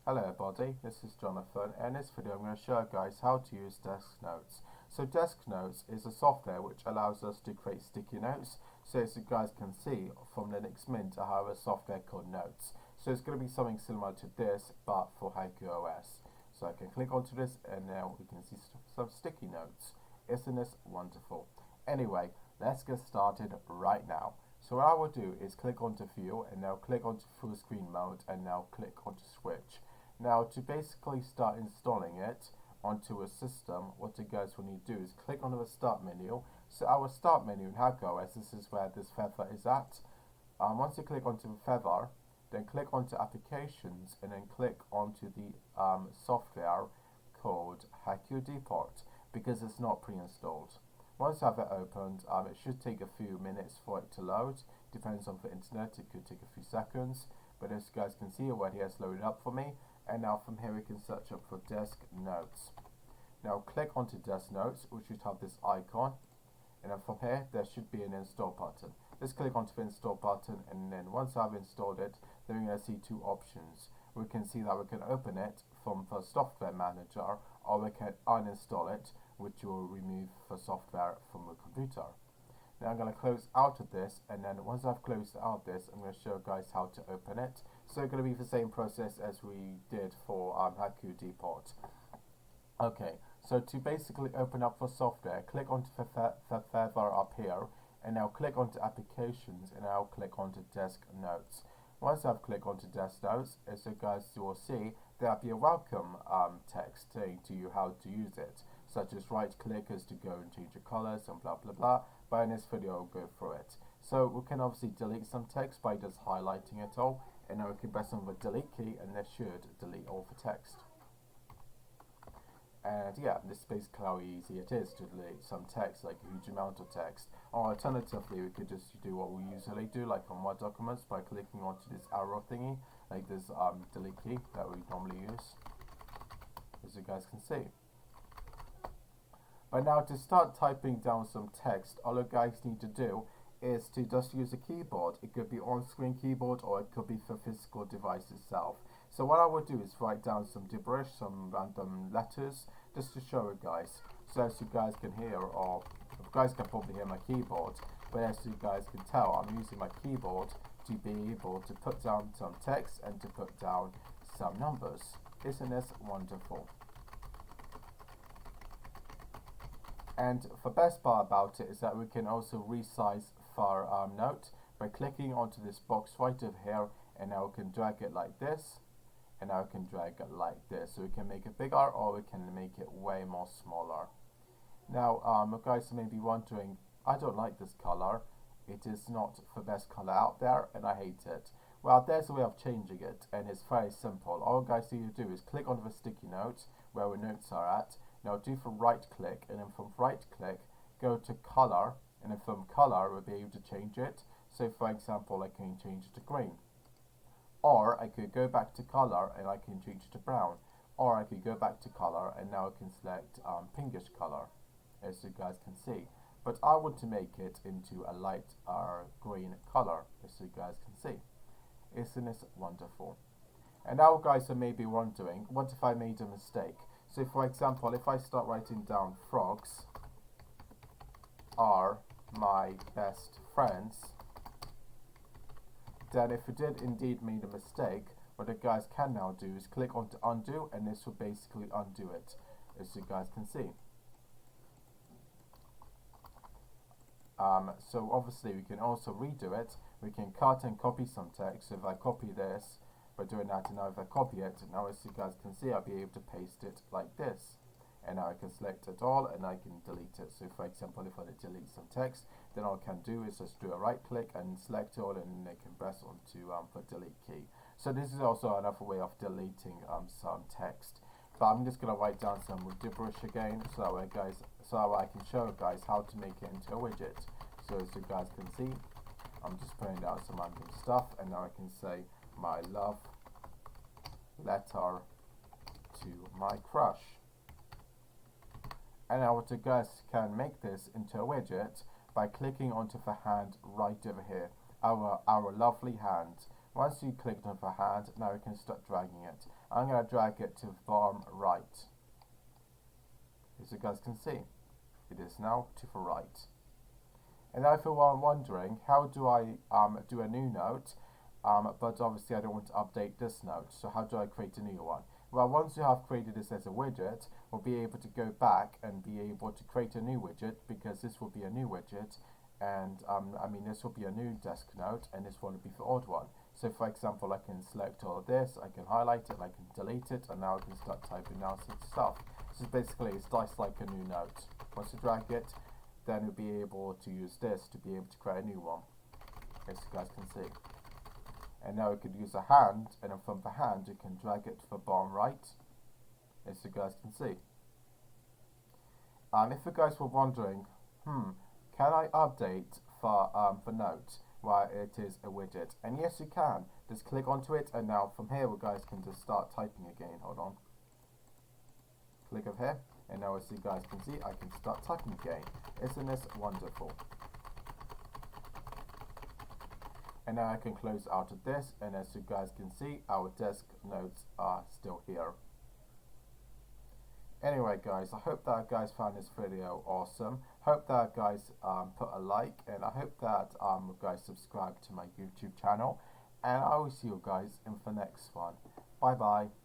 Hello everybody, this is Jonathan, and in this video I'm going to show you guys how to use Desknotes. So Desknotes is a software which allows us to create sticky notes. So as you guys can see from Linux Mint, I have a software called Notes. So it's going to be something similar to this but for Haiku OS. So I can click onto this and now we can see some sticky notes. Isn't this wonderful? Anyway, let's get started right now. So what I will do is click onto View and now click onto Full Screen Mode and now click onto Switch. Now to basically start installing it onto a system, what you guys will need to do is click onto the Start menu. So our Start menu in Haiku OS, this is where this feather is at. Once you click onto the feather, then click onto Applications and then click onto the software called Haiku Depot because it's not pre-installed. Once you have it opened, it should take a few minutes for it to load. Depends on the internet, it could take a few seconds. But as you guys can see already, it's loaded up for me. And now from here we can search up for Desknotes. Now click onto Desknotes, which should have this icon. And then from here, there should be an install button. Just click onto the install button, and then once I've installed it, then we're going to see two options. We can see that we can open it from the software manager, or we can uninstall it, which will remove the software from the computer. Now I'm going to close out of this, and then once I've closed out of this, I'm going to show you guys how to open it. So it's going to be the same process as we did for Haiku Depot. Okay, so to basically open up the software, click onto the feather up here, and now click onto Applications, and now click onto Desknotes. Once I've clicked onto Desknotes, as you guys will see, there'll be a welcome text saying to you how to use it, such as right click as to go and change the colors and blah blah blah. But in this video I'll go through it. So we can obviously delete some text by just highlighting it all, and now we can press on the delete key and this should delete all the text. And yeah, this is basically how easy it is to delete some text, like a huge amount of text. Or alternatively, we could just do what we usually do, like on Word documents, by clicking onto this arrow thingy, like this delete key that we normally use, as you guys can see. But now to start typing down some text, all you guys need to do is to just use a keyboard. It could be on-screen keyboard or it could be the physical device itself. So what I would do is write down some gibberish, some random letters, just to show you guys. So as you guys can hear, or you guys can probably hear my keyboard, but as you guys can tell, I'm using my keyboard to be able to put down some text and to put down some numbers. Isn't this wonderful? And the best part about it is that we can also resize our note by clicking onto this box right over here, and now we can drag it like this, and now we can drag it like this. So we can make it bigger or we can make it way more smaller. Now you guys may be wondering, I don't like this color. It is not the best color out there and I hate it. Well, there's a way of changing it, and it's very simple. All you guys need to do is click onto the sticky notes where the notes are at. Now do for right click, and then from right click go to color, and then from color we'll be able to change it. So for example, I can change it to green, or I could go back to color and I can change it to brown, or I could go back to color and now I can select pinkish color, as you guys can see. But I want to make it into a light green color, as you guys can see. Isn't this wonderful? And now guys are maybe wondering, what if I made a mistake? So for example, if I start writing down frogs are my best friends, then if you did indeed make a mistake, what you guys can now do is click onto undo, and this will basically undo it, as you guys can see. So obviously we can also redo it. We can cut and copy some text. So if I copy this, by doing that, and now if I copy it, now as you guys can see, I'll be able to paste it like this. And now I can select it all and I can delete it. So for example, if I delete some text, then all I can do is just do a right click and select all, and I can press onto the delete key. So this is also another way of deleting some text. But I'm just gonna write down some gibberish again, so that I can show you guys how to make it into a widget. So as you guys can see, I'm just putting down some random stuff, and now I can say my love letter to my crush. And now what you guys can make this into a widget by clicking onto the hand right over here, our lovely hand. Once you click on the hand, now you can start dragging it. I'm going to drag it to the bottom right. As you guys can see, it is now to the right. And now if you are wondering, how do I do a new note, but obviously I don't want to update this note, so how do I create a new one? Well, once you have created this as a widget, we'll be able to go back and be able to create a new widget, because this will be a new widget, and this will be a new desk note, and this one will be the old one. So for example, I can select all of this, I can highlight it, I can delete it, and now I can start typing out some stuff. So basically it's just like a new note. Once you drag it, then you'll be able to use this to be able to create a new one, as you guys can see. And now you could use a hand, and then from the hand you can drag it to the bottom right, as you guys can see. If you guys were wondering, can I update the note while it is a widget? And yes, you can. Just click onto it, and now from here you guys can just start typing again. Hold on. Click over here, and now as you guys can see, I can start typing again. Isn't this wonderful? And now I can close out of this, and as you guys can see, our desk notes are still here. Anyway guys, I hope that guys found this video awesome. Hope that guys put a like, and I hope that you guys subscribe to my YouTube channel. And I will see you guys in the next one. Bye bye.